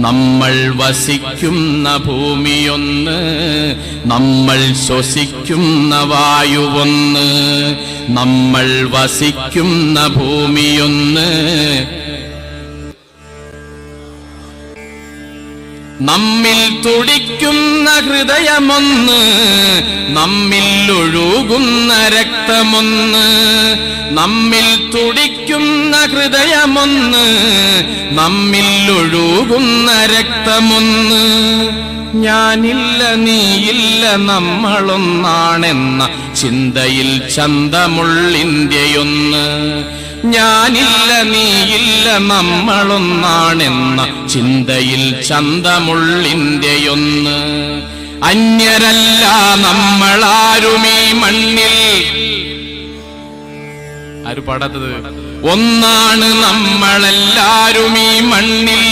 നമ്മൾ വസിക്കുന്ന ഭൂമിയൊന്ന്, നമ്മൾ ശ്വസിക്കുന്ന വായുവൊന്ന്. നമ്മൾ വസിക്കുന്ന ഭൂമിയൊന്ന്, നമ്മിൽ തുടിക്കുന്ന ഹൃദയമൊന്ന്, നമ്മിൽ ഒഴുകുന്ന രക്തമൊന്ന്. നമ്മിൽ തുടിക്കുന്ന ഹൃദയമൊന്ന്, നമ്മിൽ ഒഴുകുന്ന രക്തമൊന്ന്. ഞാനില്ല നീയില്ല നമ്മളൊന്നാണെന്ന ചിന്തയിൽ ചന്തമുള്ളിന്ത്യയൊന്ന്. ഞാനില്ല നീയില്ല നമ്മളൊന്നാണെന്ന ചിന്തയിൽ ചന്തമുള്ളിന്ത്യയൊന്ന്. അന്യരല്ല നമ്മളാരുമീ മണ്ണിൽ. ആര് പാടാത്തത്? ഒന്നാണ് നമ്മളെല്ലാരും ഈ മണ്ണിൽ.